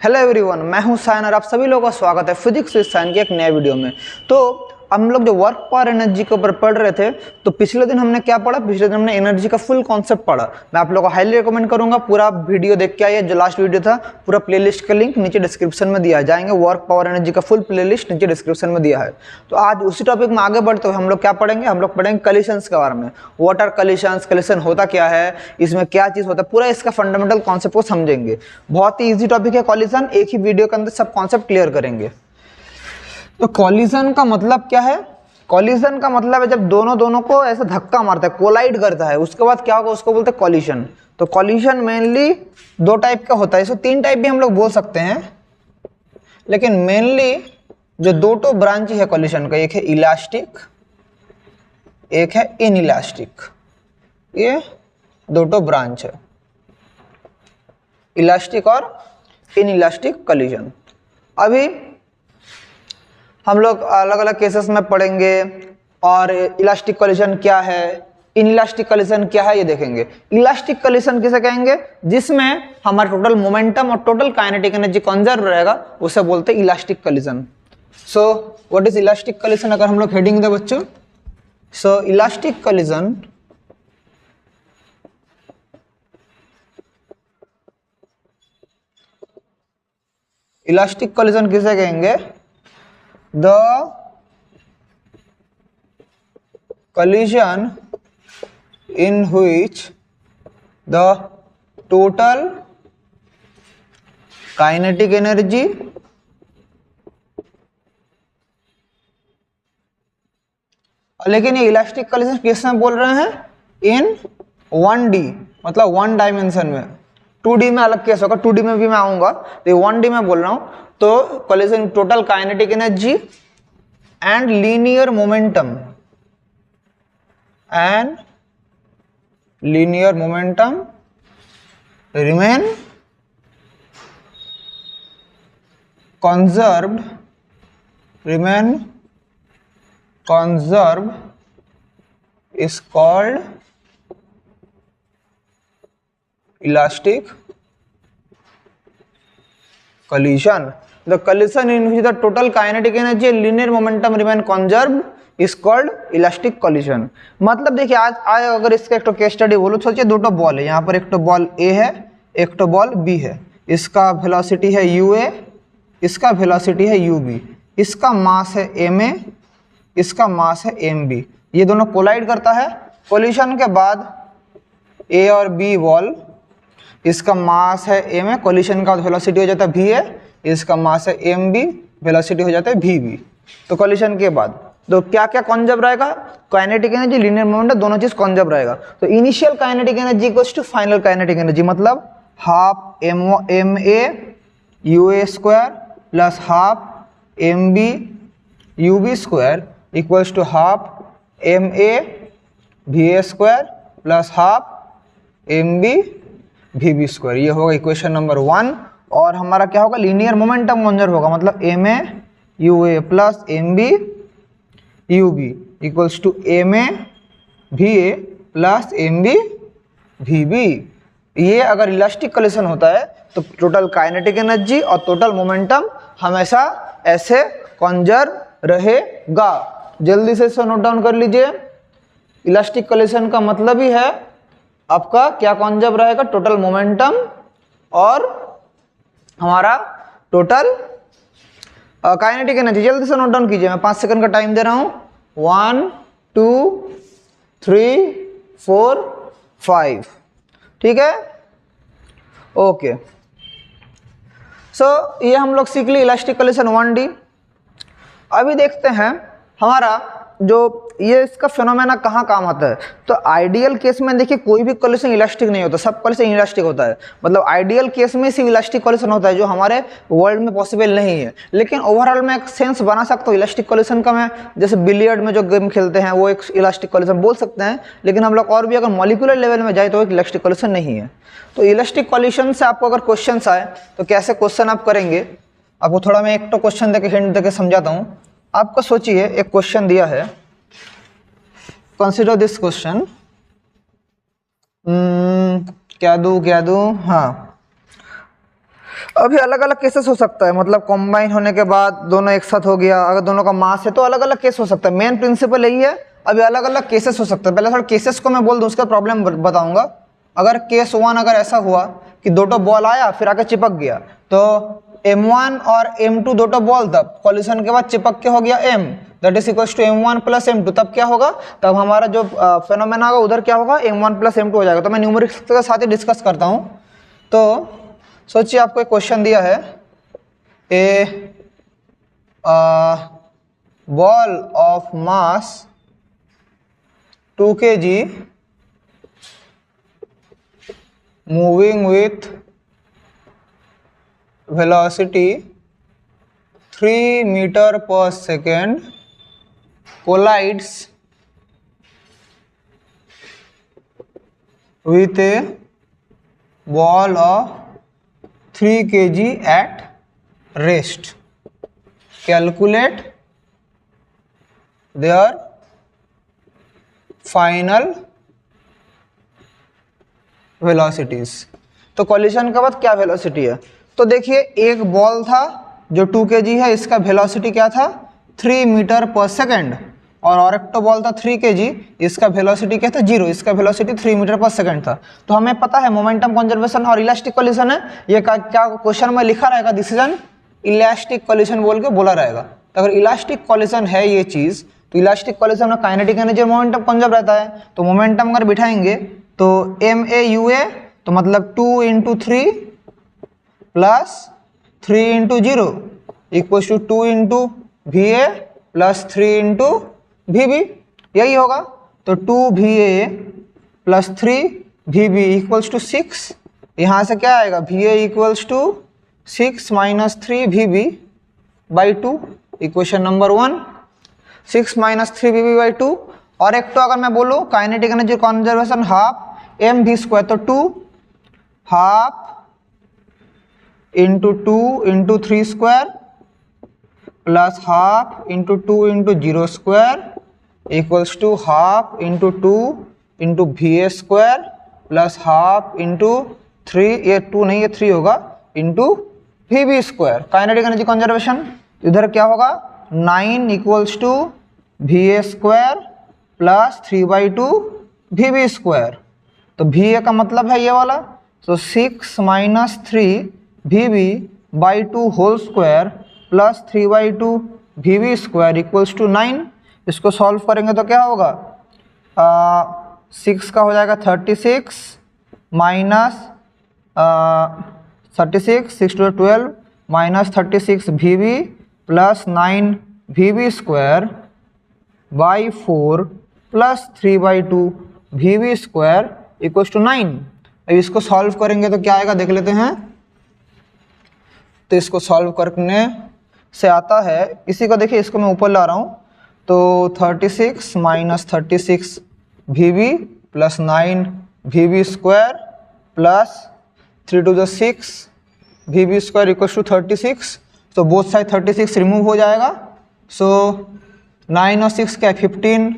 Hello everyone, मैं हूं सायन और आप सभी लोगों का स्वागत है फिजिक्स विद सायन की एक नए वीडियो में। तो हम लोग जो वर्क पावर एनर्जी के ऊपर पढ़ रहे थे, तो पिछले दिन हमने क्या पढ़ा? पिछले दिन हमने एनर्जी का फुल कॉन्सेप्ट पढ़ा। मैं आप लोगों को हाईली रिकमेंड करूंगा पूरा वीडियो देख के आइए। जो लास्ट वीडियो था पूरा प्लेलिस्ट का लिंक नीचे डिस्क्रिप्शन में दिया है, जाएंगे वर्क पावर एनर्जी का फुल प्लेलिस्ट नीचे डिस्क्रिप्शन में दिया है। तो आज उसी टॉपिक में आगे बढ़ते हुए हम लोग क्या पढ़ेंगे? हम लोग पढ़ेंगे कलिशंस के बारे में। व्हाट आर कलिशंस, कलिशन होता क्या है, इसमें क्या चीज होता है, पूरा इसका फंडामेंटल कॉन्सेप्ट को समझेंगे। बहुत ही ईजी टॉपिक है कॉलिशन, एक ही वीडियो के अंदर सब कॉन्सेप्ट क्लियर करेंगे। तो कॉलिशन का मतलब क्या है? कॉलिशन का मतलब है जब दोनों को ऐसे धक्का मारता है, कोलाइड करता है, उसके बाद क्या होगा उसको बोलते हैं कॉलिशन। तो कॉलिशन मेनली दो टाइप का होता है, इसको तीन टाइप भी हम लोग बोल सकते हैं, लेकिन मेनली जो दो तो ब्रांच है कॉलिशन का, एक है इलास्टिक, एक है इनइलास्टिक। ये दो तो ब्रांच है, इलास्टिक और इनइलास्टिक कॉलिशन। अभी हम लोग अलग अलग केसेस में पढ़ेंगे और इलास्टिक कॉलिशन क्या है, इनइलास्टिक कॉलिशन क्या है, ये देखेंगे। इलास्टिक कॉलिशन किसे कहेंगे? जिसमें हमारा टोटल मोमेंटम और टोटल काइनेटिक एनर्जी कंजर्व रहेगा, उसे बोलते हैं elastic coalition. So what is elastic coalition? अगर हम लोग हेडिंग दे बच्चों, सो इलास्टिक कॉलिशन किसे कहेंगे? The collision in which the total kinetic energy लेकिन ये इलास्टिक कॉलिशन किस में बोल रहे हैं? इन 1D, मतलब वन डायमेंशन में। 2D में अलग केस होगा, 2D में भी मैं आऊंगा, तो 1D में बोल रहा हूं। तो coalition total kinetic energy and linear momentum remain conserved is called elastic collision. The collision in which the total kinetic energy and linear momentum remain conserved is called elastic collision. मतलब देखिए आज अगर इसका एक तो केस स्टडी बोलो, सोचिए दो बॉल है, यहाँ पर एक तो बॉल ए है, एक तो बॉल बी है। इसका वेलोसिटी है ua, इसका वेलोसिटी है ub, इसका मास है ma, इसका मास है mb। ये दोनों कोलाइड करता है। कोलिशन के बाद a और b बॉल, इसका मास है ma, कोलिशन का वेलोसिटी हो जाता है va, इसका मास है mb, वेलोसिटी हो जाता है vb। तो कोलिशन के बाद तो क्या क्या कॉन्जर्व रहेगा? काइनेटिक एनर्जी, लीनियर मोमेंटम, दोनों चीज कॉन्जर्व रहेगा। तो initial kinetic energy equals to final kinetic energy, मतलब half ma ua square plus half mb ub square equals to half ma va square plus half mb vb square. ये होगा equation number 1। और हमारा क्या होगा? Linear momentum conserve होगा, मतलब ma ua plus mb ub equals to ma va plus mb vb। ये अगर इलास्टिक कॉलिशन होता है तो टोटल काइनेटिक एनर्जी और टोटल मोमेंटम हमेशा ऐसे कंजर्व रहेगा। जल्दी से इसे नोट डाउन कर लीजिए। इलास्टिक कॉलिशन का मतलब ही है आपका क्या कंजर्व रहेगा? टोटल मोमेंटम और हमारा टोटल काइनेटिक एनर्जी। जल्दी से नोट डाउन कीजिए, मैं 5 सेकंड का टाइम दे रहा हूं। 1 2 3 4 5, ठीक है? ओके, सो ये हम लोग सीख ली इलास्टिक कॉलिशन 1D। अभी देखते हैं हमारा जो ये इसका फिनोमेना कहाँ काम आता है। तो आइडियल केस में देखिए कोई भी कॉलिशन इलास्टिक नहीं होता, सब कॉलिशन इलास्टिक होता है। मतलब आइडियल केस में सिर्फ इलास्टिक कॉलिशन होता है जो हमारे वर्ल्ड में पॉसिबल नहीं है। लेकिन ओवरऑल मैं एक सेंस बना सकता हूँ इलास्टिक कॉलिशन का। मैं जैसे बिलियर्ड में जो गेम खेलते हैं वो एक इलास्टिक कॉलिशन बोल सकते हैं, लेकिन हम लोग और भी अगर मॉलिक्यूलर लेवल में जाए तो एक इलास्टिक कॉलिशन नहीं है। तो इलास्टिक कॉलिशन से आपको अगर क्वेश्चन आए तो कैसे क्वेश्चन आप करेंगे, आपको थोड़ा मैं एक तो क्वेश्चन देके हिंट देके समझाता हूँ। आपको सोचिए एक क्वेश्चन दिया है, कंसिडर दिस क्वेश्चन। क्या दूं? हाँ, अभी अलग अलग केसेस हो सकता है, मतलब कॉम्बाइन होने के बाद दोनों एक साथ हो गया, अगर दोनों का मास है तो अलग अलग केस हो सकता है। मेन प्रिंसिपल यही है, अभी अलग अलग केसेस हो सकते हैं। पहले थोड़ा केसेस को मैं बोल दूं, उसका प्रॉब्लम बताऊंगा। अगर केस 1 अगर ऐसा हुआ कि दो बॉल आया फिर आके चिपक गया, तो M1 और M2 दो बॉल तब कॉलिशन के बाद चिपक के हो गया M, that is equals to M1 plus M2। तब क्या होगा, तब हमारा जो फेनोमेना होगा उधर क्या होगा, M1 प्लस M2 हो जाएगा। तो मैं न्यूमेरिक्स के साथ ही डिस्कस करता हूँ। तो सोचिए आपको एक क्वेश्चन दिया है, a ball of mass 2 kg moving with velocity 3 meter per second collides with a ball of 3 kg at rest. Calculate their final velocities. तो कॉलिशन के बाद क्या वेलोसिटी है, तो देखिए एक बॉल था जो 2 kg है, इसका वेलोसिटी क्या था 3 मीटर पर सेकेंड, और एक तो बॉल था 3 kg, इसका वेलोसिटी क्या था 0, इसका वेलोसिटी 3 मीटर पर सेकेंड था। तो हमें पता है मोमेंटम कंजर्वेशन और इलास्टिक कॉलिशन है, ये क्या क्वेश्चन में लिखा रहेगा, this is an elastic coalition बोल के बोला रहेगा। तो अगर इलास्टिक कॉलिशन है ये चीज, तो इलास्टिक कॉलिशन में काइनेटिक एनर्जी मोमेंटम कंजर्व रहता है। तो मोमेंटम अगर बिठाएंगे तो MAUA, तो मतलब 2 × 3 plus 3 × 0 equals to 2 × VA plus 3 × VB, यही होगा। तो 2 VA plus 3 VB equals to 6। यहाँ से क्या आएगा, VA equals to 6 minus 3 VB by 2, equation number 1। 6 minus 3 VB by 2। और एक तो अगर मैं बोलूँ kinetic energy conservation half mv², तो 2 half into 2 × 3 square plus half into 2 × 0 square equals to half into 2 × VA square plus half into 3, ये 2 नहीं ये 3 होगा, into VB square. Kinetic energy conservation इधर क्या होगा 9 equals to VA square plus 3/2 VB square. तो VA का मतलब है ये वाला, तो 6 minus 3 VB by 2 whole square plus 3/2 VB square equals to 9। इसको सॉल्व करेंगे तो क्या होगा, 6 का हो जाएगा 36 minus 36, 6 × 12 minus 36 VB plus 9 VB square by 4 plus 3/2 VB square equals to 9। अब इसको सॉल्व करेंगे तो क्या आएगा देख लेते हैं। तो इसको सॉल्व करने से आता है, इसी को देखिए, इसको मैं ऊपर ला रहा हूँ, तो 36 minus 36 VB plus 9 VB square plus 3 × 6 VB square equals to 36। तो बोथ साइड 36 रिमूव हो जाएगा, सो 9 और 6 क्या 15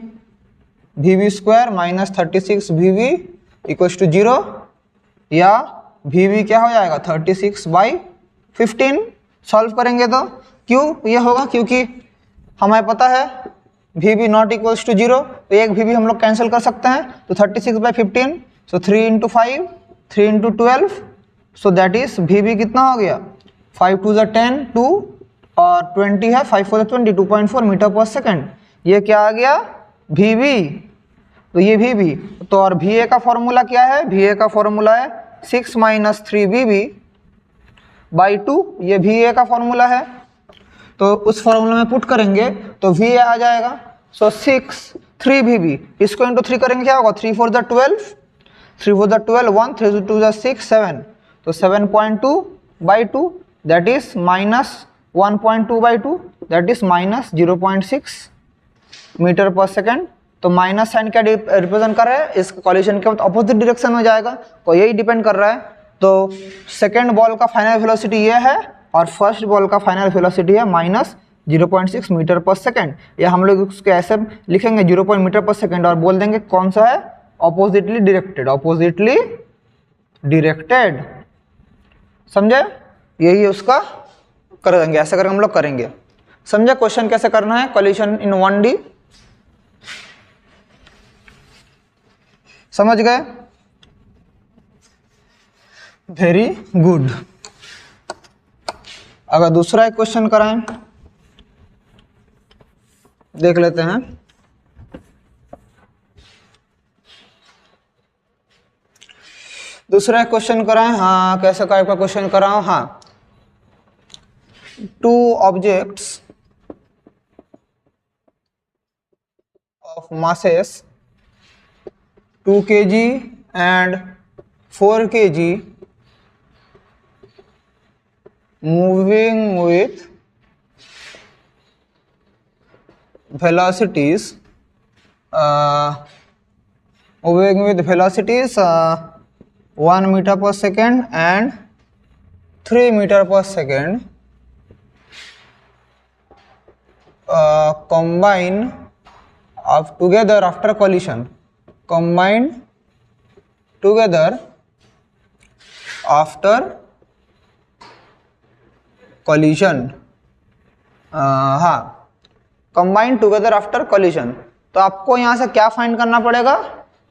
VB square minus 36 VB equals to 0, या VB क्या हो जाएगा 36/15। सॉल्व करेंगे तो क्यों ये होगा, क्योंकि हमें पता है VB नॉट इक्वल्स टू 0, तो एक VB हम लोग कैंसिल कर सकते हैं, तो 36/15, सो 3 × 5 3 × 12, सो दैट इज VB कितना हो गया 5 × 2 = 10 2 और 20 है 5 × 4 = 20 2.4 मीटर पर सेकेंड। ये क्या आ गया VB, तो ये VB। तो और VA का फॉर्मूला क्या है, VA का फॉर्मूला है 6 माइनस 3 VB बाई 2, ये VA का फॉर्मूला है। तो उस फॉर्मूला में पुट करेंगे तो VA आ जाएगा, सो 6 3 VB, इसको इंटू 3 करेंगे क्या होगा 3 × 4 = 12, 3 × 4 = 12, 1 3 × 2 = 6 7, तो 7.2/2 that is minus 1.2/2 that is minus 0.6 metre पर सेकेंड। तो माइनस साइन क्या रिप्रेजेंट कर रहा है, इस कॉलिशन के अपोजिट डायरेक्शन में जाएगा, तो यही डिपेंड कर रहा है। तो सेकेंड बॉल का फाइनल वेलोसिटी ये है और फर्स्ट बॉल का फाइनल वेलोसिटी है माइनस 0.6 मीटर पर सेकेंड, या हम लोग उसके ऐसे लिखेंगे 0 मीटर पर सेकेंड और बोल देंगे कौन सा है अपोजिटली डायरेक्टेड, अपोजिटली डायरेक्टेड, समझे। यही उसका कर देंगे, ऐसा करके हम लोग करेंगे। समझा क्वेश्चन कैसे करना है कॉलिजन इन 1D? समझ गए? Very good. अगर दूसरा एक क्वेश्चन कराएं, देख लेते हैं। दूसरा एक क्वेश्चन कराएं। हाँ, कैसे टाइप का क्वेश्चन कराऊं? हाँ, 2 objects of masses 2 kg and 4 kg moving with velocities 1 meter per second and 3 meter per second combine together after collision. Combine together after collision. हाँ, combine together after collision। तो आपको यहाँ से क्या फाइंड करना पड़ेगा?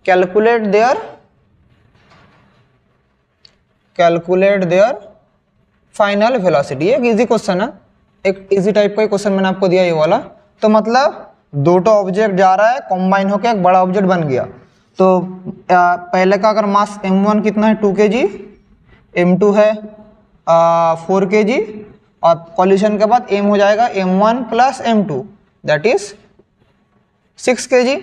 Calculate their final velocity. एक easy question है, एक इजी टाइप का क्वेश्चन मैंने आपको दिया ये वाला। तो मतलब दो ऑब्जेक्ट जा रहा है, कॉम्बाइन होकर एक बड़ा ऑब्जेक्ट बन गया। तो पहले का अगर मास m1 कितना है 2 kg, m2 है 4 kg, और कॉलिजन के बाद m हो जाएगा m1 plus m2 that is 6 kg।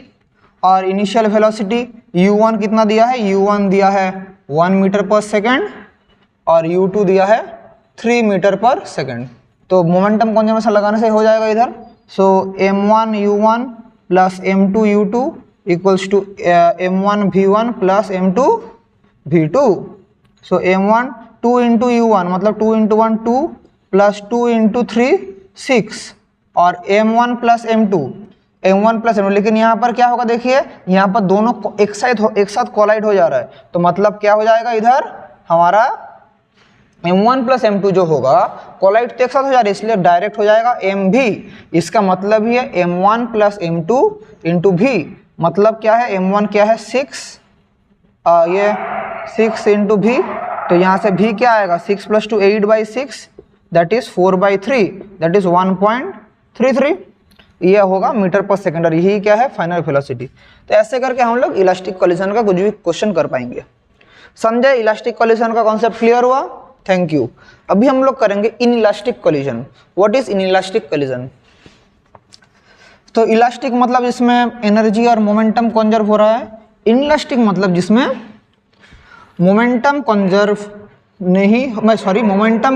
और इनिशियल वेलोसिटी u1 कितना दिया है? u1 दिया है 1 मीटर पर सेकेंड और u2 दिया है 3 मीटर पर सेकेंड। तो मोमेंटम कंजर्वेशन लगाने से हो जाएगा इधर। So m1 u1 plus m2 u2 equals to m1 v1 plus m2 v2। So m1 2 into u1 मतलब 2 इंटू 1 2 प्लस 2 इंटू 3 6 और m1 plus m2 plus m2। लेकिन यहाँ पर क्या होगा देखिए, यहाँ पर दोनों एक साथ कोलाइड हो जा रहा है। तो मतलब क्या हो जाएगा इधर हमारा m1 प्लस m2 जो होगा कोलाइड तो एक साथ हो जा रहा है, इसलिए डायरेक्ट हो जाएगा mv। इसका मतलब ही है m1 plus m2 into v। मतलब क्या है m1 क्या है 6 ये 6 इंटू v। तो यहाँ से v क्या आएगा 6 plus 2 8/6 that is 4/3 that is 1.33। ये होगा मीटर पर सेकेंड और यही क्या है फाइनल वेलोसिटी। तो ऐसे करके हम लोग इलास्टिक कोलिजन का कुछ भी क्वेश्चन कर पाएंगे। समझे? इलास्टिक कोलिजन का कॉन्सेप्ट क्लियर हुआ? Thank you. अभी हम लोग करेंगे in elastic collision. What is in elastic collision? तो इलास्टिक मतलब जिसमें एनर्जी और मोमेंटम कंजर्व हो रहा है। इन इलास्टिक मतलब जिसमें मोमेंटम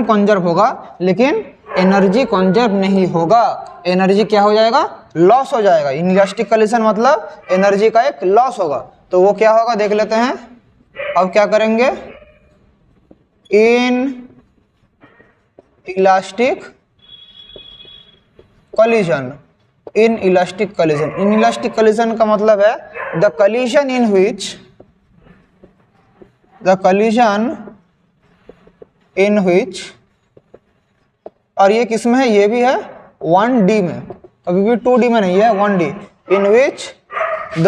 कंजर्व होगा लेकिन एनर्जी कंजर्व नहीं होगा। एनर्जी क्या हो जाएगा? लॉस हो जाएगा। इन इलास्टिक कोलिजन मतलब एनर्जी का एक लॉस होगा। तो वो क्या होगा देख लेते हैं। अब क्या करेंगे? In elastic collision. In elastic collision. In elastic collision का मतलब है द कोलिजन इन विच और ये किस में है? ये भी है 1D में, कभी भी 2D में नहीं है, 1D। In which the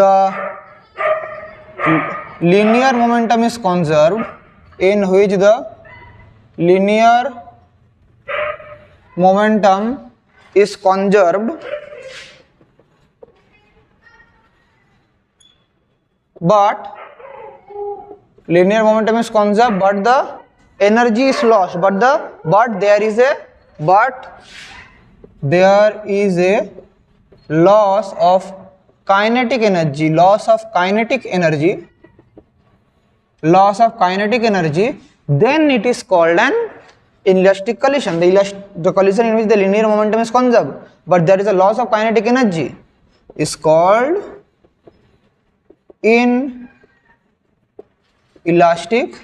linear momentum is conserved, in which the linear momentum is conserved but the energy is lost, but there is a loss of kinetic energy, then it is called an inelastic collision. The collision in which the linear momentum is conserved but there is a loss of kinetic energy is called inelastic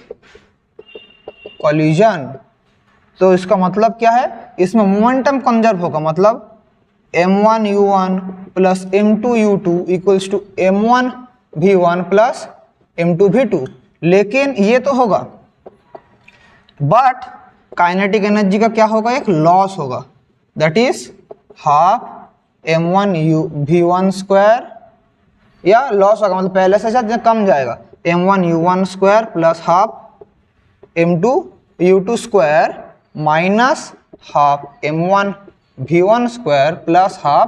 collision। तो इसका मतलब क्या है? इसमें momentum conserve होगा, मतलब m1 u1 plus m2 u2 equals to m1 v1 plus m2 v2। लेकिन ये तो होगा बट काइनेटिक एनर्जी का क्या होगा, एक लॉस होगा, that is half m1 square, या लॉस होगा मतलब पहले से शायद कम जाएगा, m1 square plus half m2 square minus half m1 square plus half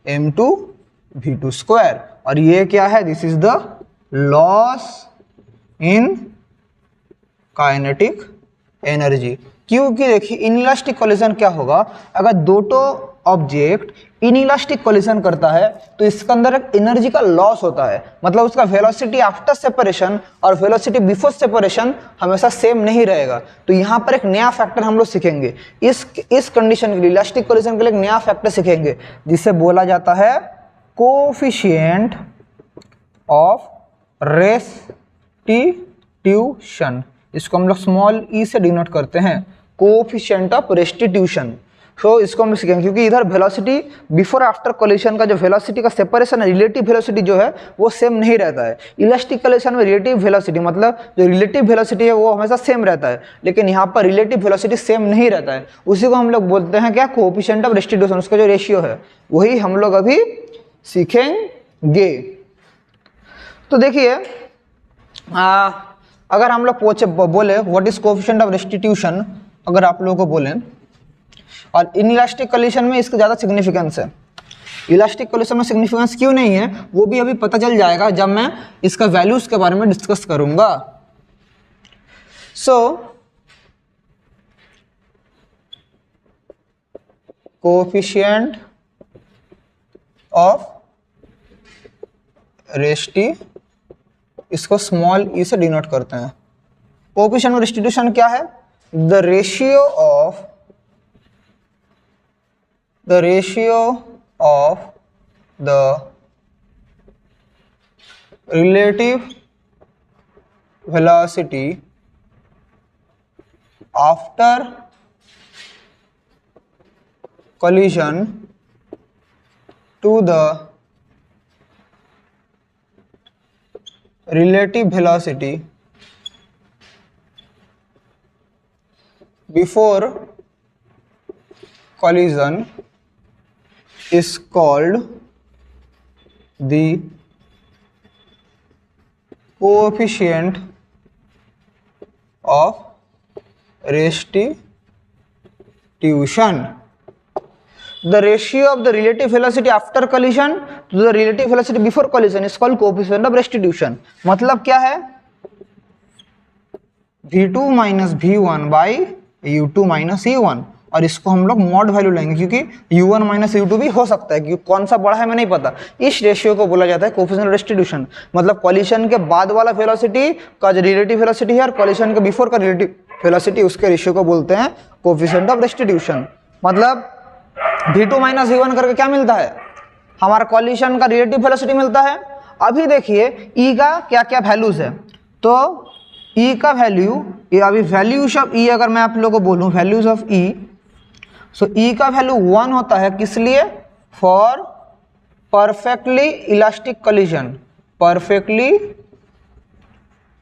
m2 square. और ये क्या है, this is the loss in kinetic energy. क्योंकि देखिए इनइलास्टिक कोलिजन क्या होगा, अगर दो ऑब्जेक्ट इनइलास्टिक कोलिजन करता है तो इसके अंदर एक एनर्जी का लॉस होता है, मतलब उसका वेलोसिटी आफ्टर सेपरेशन और वेलोसिटी बिफोर सेपरेशन हमेशा सेम नहीं रहेगा। तो यहाँ पर एक नया फैक्टर हम लोग सीखेंगे, इस कंडीशन के लिए, इलास्टिक कोलिजन के लिए एक नया फैक्टर सीखेंगे जिसे बोला जाता है कोफिशिएंट ऑफ रेस्टिट्यूशन। इसको हम लोग स्मॉल ई से डिनोट करते हैं, कोफिशिएंट ऑफ रेस्टिट्यूशन। तो इसको हम सीखेंगे क्योंकि इधर वेलोसिटी बिफोर आफ्टर कोलिशन का जो वेलोसिटी का सेपरेशन है, रिलेटिव वेलोसिटी जो है वो सेम नहीं रहता है। इलास्टिक कोलिशन में रिलेटिव वेलोसिटी मतलब जो रिलेटिव वेलोसिटी है वो हमेशा सेम रहता है, लेकिन यहाँ पर रिलेटिव वेलोसिटी सेम नहीं रहता है। उसी को हम लोग बोलते हैं क्या, कोफिशिएंट ऑफ रेस्टिट्यूशन। उसका जो रेशियो है वही हम लोग अभी सीखेंगे। तो देखिए अगर हम लोग बोले what is coefficient of restitution, अगर आप लोगों को बोलें, और इनइलास्टिक कोलिशन में इसका ज़्यादा सिग्निफिकेंस है। इलास्टिक कोलिशन में सिग्निफिकेंस क्यों नहीं है वो भी अभी पता चल जाएगा जब मैं इसका वैल्यूज के बारे में डिस्कस करूंगा। सो कोफिशिएंट ऑफ रेस्टी, इसको स्मॉल ई से डिनोट करते हैं। कोफिशिएंट ऑफ रेस्टिट्यूशन क्या है, the ratio of the relative velocity after collision to the relative velocity before collision is called the coefficient of restitution. The ratio of the relative velocity after collision to the relative velocity before collision is called coefficient of restitution. मतलब क्या है, v2 minus v1 by u2 minus u1, और इसको हम लोग mod value लेंगे क्योंकि u1 minus u2 भी हो सकता है, क्योंकि कौन सा बड़ा है मैं नहीं पता। इस रेशियो को बोला जाता है कोफिशिएंट ऑफ रेस्टिट्यूशन, मतलब कॉलिशन के बाद वाला वेलोसिटी का जो रिलेटिव वेलोसिटी है और कॉलिशन के बिफोर का रिलेटिव वेलोसिटी, उसके रेशियो को बोलते हैं कोफिशिएंट ऑफ रेस्टिट्यूशन। मतलब v2 माइनस v1 करके क्या मिलता है, हमारा कॉलिशन का रिलेटिव वेलोसिटी मिलता है। अभी देखिए e का क्या क्या वैल्यूज है, तो e का वैल्यू, ये अभी वैल्यूज ऑफ e अगर मैं आप लोगों को बोलूँ values of e, so e का वैल्यू 1 होता है, किस लिए, for perfectly elastic collision, perfectly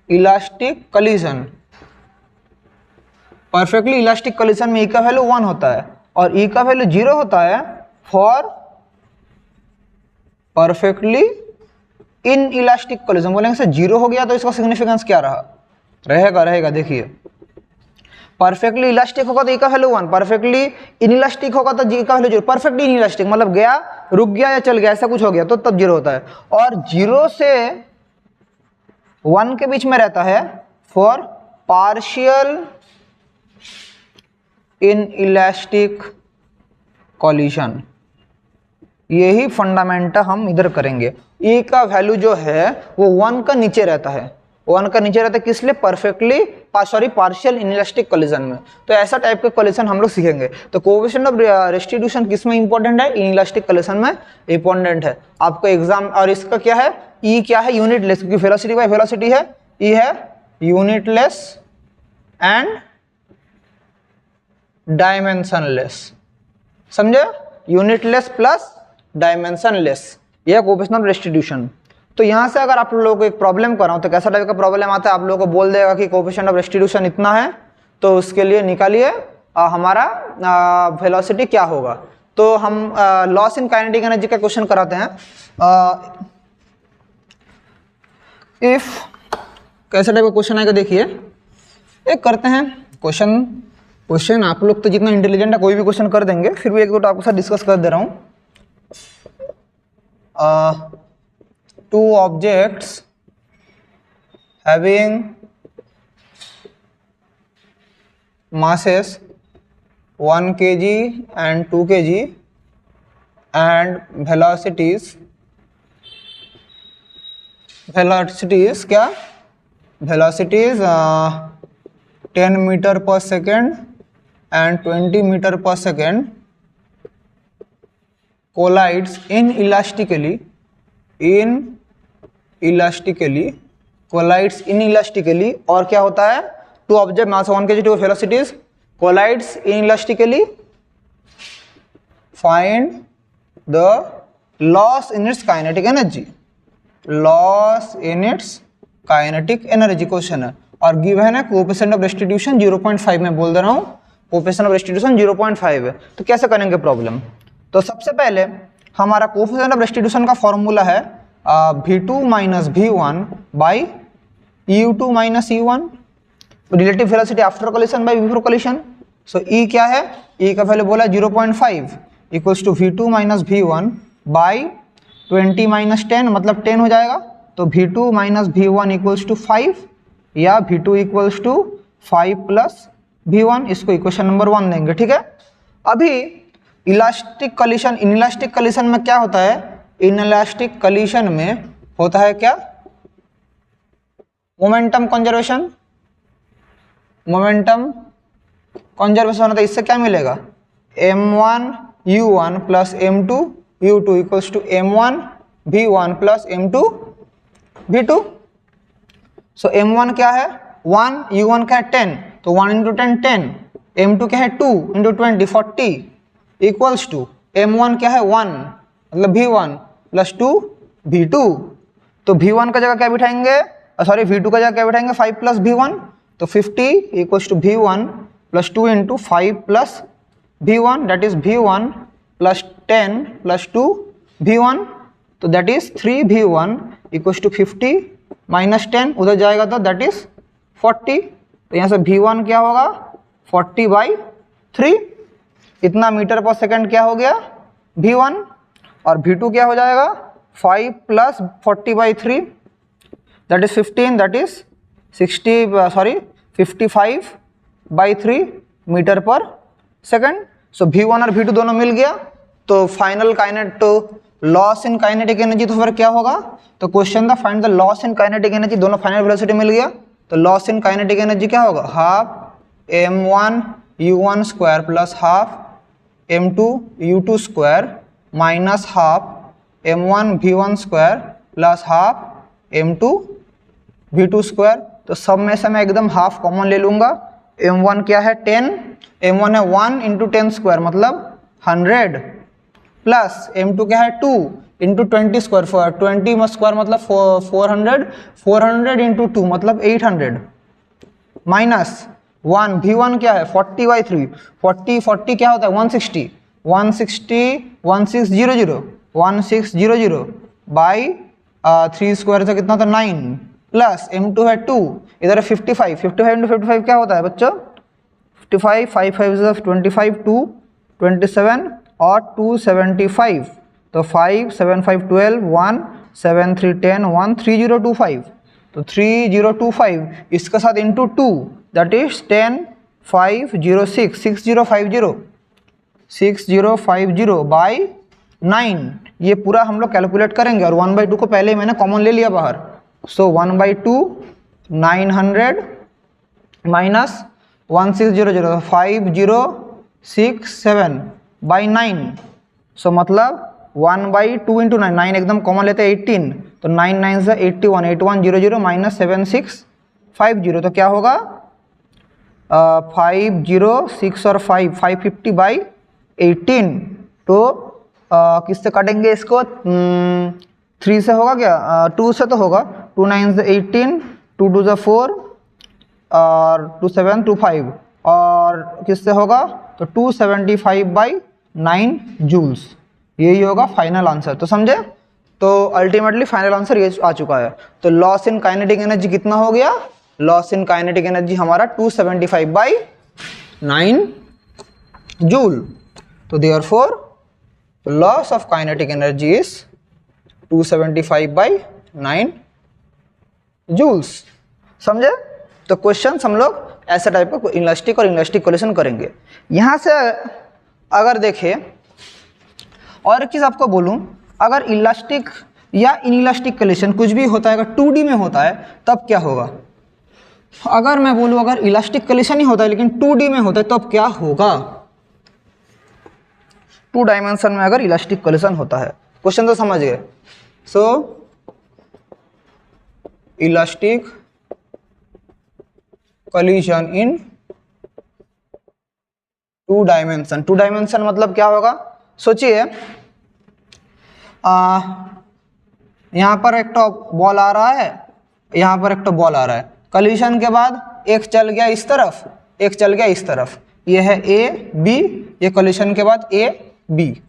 elastic collision, perfectly elastic collision में e का वैल्यू 1 होता है, और e का वैल्यू 0 होता है for perfectly in elastic collision. बोलेंगे सर 0 हो गया तो इसका सिग्निफिकेंस क्या रहेगा, देखिए परफेक्टली इलास्टिक होगा तो ई का वैल्यू 1, परफेक्टली इनइलास्टिक होगा तो जी का वैल्यू 0। परफेक्टली इनइलास्टिक मतलब गया, रुक गया या चल गया, ऐसा कुछ हो गया तो तब 0 होता है, और 0 से 1 के बीच में रहता है फॉर पार्शियल इनइलास्टिक कोलिशन। यही फंडामेंटा हम इधर करेंगे। ई का वैल्यू जो है वो 1 का नीचे रहता है, 1 का नीचे रहता है, किस लिए, परफेक्टली पार्शियल इनइलास्टिक कोलिजन में। तो ऐसा टाइप के कोलिजन हम लोग सीखेंगे। तो कोएफिशिएंट ऑफ रेस्टिट्यूशन किस में इंपॉर्टेंट है, इनइलास्टिक कोलिजन में इंपॉर्टेंट है आपको एग्जाम। और इसका क्या है, ई क्या है, यूनिटलेस, क्योंकि वेलोसिटी बाय वेलोसिटी है, ई है यूनिटलेस एंड डायमेंशनलेस, समझे, यूनिटलेस प्लस डायमेंशनलेस, यह कोएफिशिएंट ऑफ रेस्टिट्यूशन। तो यहाँ से अगर आप लोगों को एक प्रॉब्लम कराऊँ तो कैसा टाइप का प्रॉब्लम आता है, आप लोगों को बोल देगा कि कोएफिशिएंट ऑफ रेस्टिट्यूशन इतना है, तो उसके लिए निकालिए हमारा वेलोसिटी क्या होगा। तो हम लॉस इन काइनेटिक एनर्जी का क्वेश्चन कराते हैं। इफ कैसे टाइप का क्वेश्चन आएगा देखिए, एक करते हैं क्वेश्चन आप लोग तो जितना इंटेलिजेंट है कोई भी क्वेश्चन कर देंगे, फिर भी एक दो आपके साथ डिस्कस कर दे रहा हूँ। Two objects having masses 1 kg and 2 kg and velocities क्या, velocities 10 meter per second and 20 meter per second collides inelastically और क्या होता है, two object mass 1 kg two velocities collides inelastically, find the loss in its kinetic energy, question है और given है coefficient of restitution 0.5 में बोल दे रहा हूँ, कोएफिशिएंट ऑफ रेस्टिट्यूशन 0.5 है। तो कैसे करेंगे प्रॉब्लम, तो सबसे पहले हमारा कोएफिशिएंट ऑफ रेस्टिट्यूशन का फॉर्मूला है v2 minus v1 by u2 minus u1, relative velocity after collision by before collision. So E क्या है, E का वैल्यू बोला 0.5 equals to v2 minus v1 by 20 minus 10 मतलब 10 हो जाएगा। तो v2 minus v1 equals to 5 या v2 equals to 5 plus v1, इसको इक्वेशन नंबर 1 देंगे। ठीक है, अभी इलास्टिक कलिशन, इनइलास्टिक कलिशन में क्या होता है, इनइलास्टिक कलिशन में होता है क्या, मोमेंटम कंजर्वेशन होता है। इससे क्या मिलेगा, m1 u1 plus m2 u2 equals to m1 v1 plus m2 v2। So m1 क्या है 1, u1 क्या है 10, तो 1 इंटू 10 10, m2 क्या है 2 इंटू 20 40 इक्वल्स टू m1 क्या है 1 मतलब v1 प्लस 2 v2। तो v1 का जगह क्या बिठाएंगे, सॉरी v2 का जगह क्या बिठाएंगे 5 प्लस v1, तो 50 equals to v1 plus 2 into 5 plus v1 that is v1 plus 10 plus 2 v1, तो that is 3 v1 equals to 50 minus 10 उधर जाएगा तो दैट इज 40। तो यहाँ से v1 क्या होगा 40/3, इतना मीटर पर सेकंड क्या हो गया v1, और v2 क्या हो जाएगा 5 plus 40/3 that is 15 that is 55/3 metre पर सेकंड। सो v1 और v2 दोनों मिल गया, तो final loss in kinetic energy तो फिर क्या होगा, तो क्वेश्चन था find the loss in kinetic energy, दोनों फाइनल वेलोसिटी मिल गया, तो लॉस इन काइनेटिक एनर्जी क्या होगा, half m1 u1 square plus half m2 u2 square minus half m1 v1 square plus half m2 v2 square. तो सब में से मैं एकदम हाफ कॉमन ले लूंगा, m1 क्या है 10, m1 है 1 इंटू 10 स्क्वायर मतलब 100 प्लस m2 क्या है 2 इंटू 20 स्क्वायर, 20 स्क्वायर मतलब 400 इंटू 2 मतलब 800 माइनस 1 v1 क्या है 40/3, 40 क्या होता है 160 1600 बाई 3 स्क्वायर से कितना था 9 प्लस m2 है 2, इधर है 55 इंटू 55 क्या होता है बच्चों 55, 5 5 25 2 27 और 275, तो 5 7 5 12 1 7 3 10 1 3025, तो 3025 इसके साथ इंटू 2 दैट इज 10 506 6050 बाई 9, ये पूरा हम लोग कैलकुलेट करेंगे और 1/2 को पहले ही मैंने कॉमन ले लिया बाहर। सो 1/2 900 माइनस 1600 5067 बाई 9, सो मतलब 1/2 इंटू 9 एकदम कॉमन लेते हैं 18, तो 9 9 से 81 8100 माइनस 7650, तो क्या होगा 506 और 550/18। तो किससे काटेंगे इसको, 3 से होगा क्या 2 से तो होगा, 2 9 से 18 2 2 से 4 और 2 7 2 5, और किससे होगा, तो 275/9 जूल्स, यही होगा फाइनल आंसर। तो समझे, तो अल्टीमेटली फाइनल आंसर ये आ चुका है। तो लॉस इन काइनेटिक एनर्जी कितना हो गया, लॉस इन काइनेटिक एनर्जी हमारा 275/9 जूल। तो therefore loss of kinetic energy is 275/9 joules. समझे, तो क्वेश्चन हम लोग ऐसे टाइप का इलास्टिक और इलास्टिक कोलिशन करेंगे। यहाँ से अगर देखें और एक चीज़ आपको बोलूँ, अगर इलास्टिक या इनइलास्टिक कोलिशन कुछ भी होता है, अगर 2D में होता है तब क्या होगा। अगर मैं बोलूँ अगर इलास्टिक कोलिशन ही होता है लेकिन 2D में होता है तब क्या होगा, 2 डायमेंशन में अगर इलास्टिक कोलिशन होता है। क्वेश्चन तो समझ गए। सो इलास्टिक कोलिशन इन 2 डायमेंशन। 2 डायमेंशन मतलब क्या होगा, सोचिए यहाँ पर एक तो बॉल आ रहा है, यहाँ पर एक तो बॉल आ रहा है, कोलिशन के बाद एक चल गया इस तरफ, एक चल गया इस तरफ, ये है ए बी, ये कोलिशन के बाद ए बी।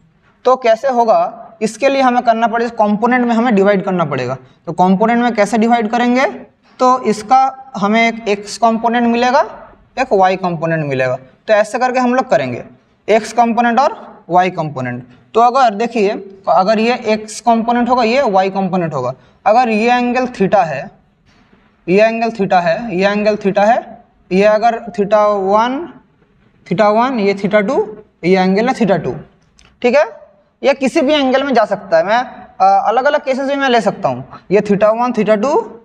तो कैसे होगा, इसके लिए हमें करना पड़ेगा, कंपोनेंट में हमें डिवाइड करना पड़ेगा। तो कंपोनेंट में कैसे डिवाइड करेंगे, तो इसका हमें एक एक्स कंपोनेंट मिलेगा, एक वाई कंपोनेंट मिलेगा। तो ऐसे करके हम लोग करेंगे, एक्स कंपोनेंट और वाई कंपोनेंट। तो अगर देखिए, अगर ये एक्स कंपोनेंट होगा, ये वाई कंपोनेंट होगा, अगर ये एंगल थीटा है, ये एंगल थीटा है, ये एंगल थीटा है, ये अगर थीटा वन, ये थीटा टू, ये एंगल है थीटा टू, ठीक है। ये किसी भी एंगल में जा सकता है, मैं अलग अलग केसेस में मैं ले सकता हूँ। ये theta one, theta two,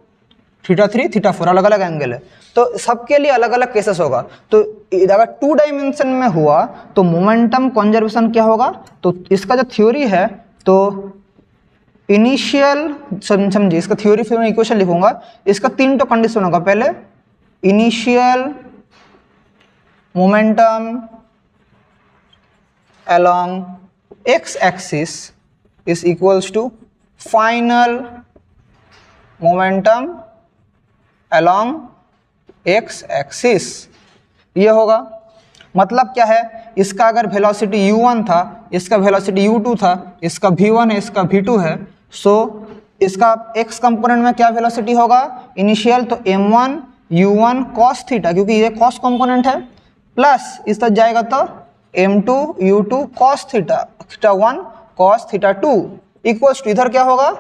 theta three, theta four, अलग अलग एंगल है, तो सबके लिए अलग अलग केसेस होगा। तो अगर 2 डायमेंशन में हुआ तो मोमेंटम कंजर्वेशन क्या होगा, तो इसका जो थ्योरी है, तो इनिशियल, समझिए इसका थ्योरी, फिर मैं इक्वेशन लिखूंगा। इसका 3 तो कंडीशन होगा। पहले initial momentum along x axis is equals to final momentum along x axis, ये होगा। मतलब क्या है, इसका अगर वेलोसिटी u1 था, इसका वेलोसिटी u2 था, इसका v1 है, इसका v2 है, सो इसका x कंपोनेंट में क्या वेलोसिटी होगा इनिशियल, तो m1 u1 cos थीटा, क्योंकि ये cos कंपोनेंट है, प्लस इस तक जाएगा तो m2 u2 cos theta, theta 1 cos theta 2 equals to, इधर क्या होगा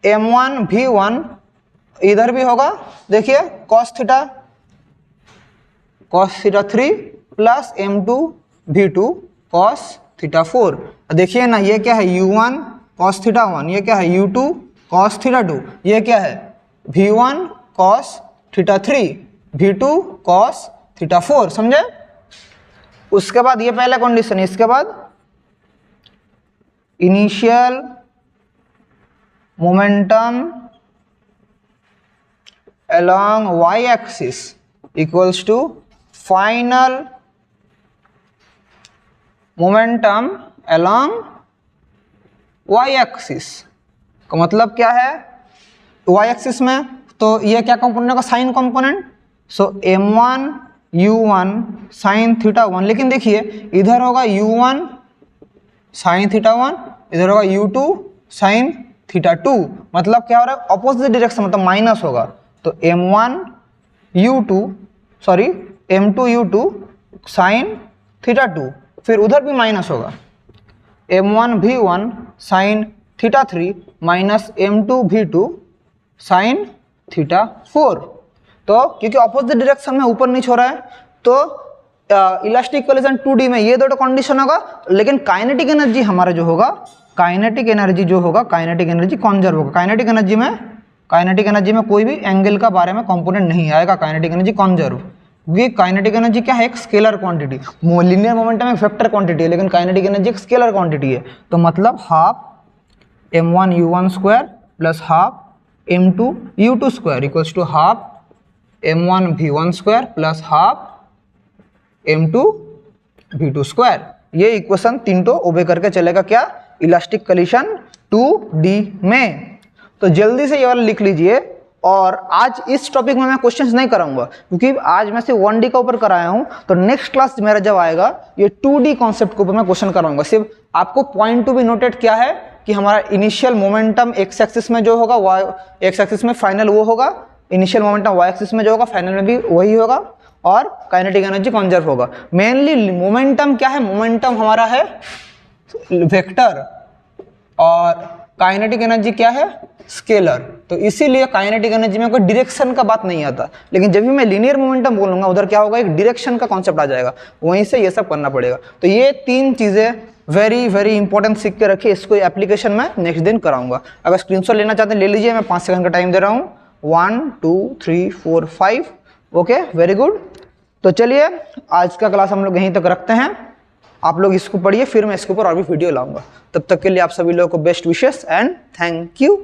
m1 v1, इधर भी होगा, देखिए cos theta 3 plus m2 v2 cos theta 4। देखिए ना, ये क्या है u1 cos थीटा 1, ये क्या है u2 cos थीटा 2, ये क्या है v1 cos theta 3, v2 cos theta 4। समझे। उसके बाद ये पहला कंडीशन है, इसके बाद initial momentum along y axis equals to final momentum along y axis। का मतलब क्या है, y axis में तो ये क्या कंपोनेंट होगा, साइन कंपोनेंट। सो m1 u1 साइन थीटा 1, लेकिन देखिए इधर होगा u1 साइन थीटा 1, इधर होगा u2 साइन थीटा 2, मतलब क्या हो रहा है, अपोजिट डायरेक्शन, मतलब माइनस होगा। तो m1 u2 sorry m2 u2 sine theta 2, फिर उधर भी माइनस होगा, m1 v1 sine theta 3 minus m2 v2 sine theta 4। तो क्योंकि अपोजिट डायरेक्शन में ऊपर नीचे हो रहा है, तो इलास्टिक कोलिशन 2D में ये दो कंडीशन होगा, लेकिन काइनेटिक एनर्जी हमारा जो होगा, काइनेटिक एनर्जी जो होगा, काइनेटिक एनर्जी कंजर्व होगा। काइनेटिक एनर्जी में कोई भी एंगल का बारे में कंपोनेंट नहीं आएगा, काइनेटिक एनर्जी कंजर्व। क्योंकि काइनेटिक एनर्जी क्या है, एक स्केलर क्वांटिटी, लीनियर मोमेंटम एक वेक्टर क्वांटिटी है, लेकिन काइनेटिक एनर्जी एक स्केलर क्वांटिटी है। तो मतलब half m1 u1 square plus half m2 u2 square equals to half m1 v1 square plus half m2 v2 square. ये इक्वेशन 3 तो ओबे करके चलेगा क्या, इलास्टिक कोलिशन 2D में। तो जल्दी से ये वाला लिख लीजिए, और आज इस टॉपिक में मैं क्वेश्चंस नहीं कराऊंगा क्योंकि आज मैं सिर्फ 1D का ऊपर कराया हूं, तो नेक्स्ट क्लास मेरा जब आएगा ये 2D कॉन्सेप्ट के ऊपर मैं क्वेश्चन कराऊंगा। सिर्फ आपको पॉइंट टू बी नोटेड क्या है कि हमारा इनिशियल मोमेंटम एक्स एक्सिस में जो होगा वाई एक्स एक्सिस में फाइनल वो होगा, इनिशियल मोमेंटम वाई एक्सिस में जो होगा फाइनल में भी वही होगा, और काइनेटिक एनर्जी कंजर्व होगा। मेनली मोमेंटम क्या है, मोमेंटम हमारा है वेक्टर और काइनेटिक एनर्जी क्या है, स्केलर। तो इसीलिए काइनेटिक एनर्जी में कोई डायरेक्शन का बात नहीं आता, लेकिन जब भी मैं लीनियर मोमेंटम बोलूंगा उधर क्या होगा, एक डायरेक्शन का कॉन्सेप्ट आ जाएगा, वहीं से ये सब करना पड़ेगा। तो ये 3 चीजें वेरी वेरी इंपॉर्टेंट सीख के रखिए, इसको एप्लीकेशन में नेक्स्ट दिन कराऊंगा। अगर स्क्रीनशॉट लेना चाहते हैं ले लीजिए, मैं 5 सेकंड का टाइम दे रहा हूँ। 1 2 3 4 5 ओके, वेरी गुड। तो चलिए आज का क्लास हम लोग यहीं तक रखते हैं, आप लोग इसको पढ़िए, फिर मैं इसके ऊपर और भी वीडियो लाऊंगा। तब तक के लिए आप सभी लोगों को best wishes and thank you.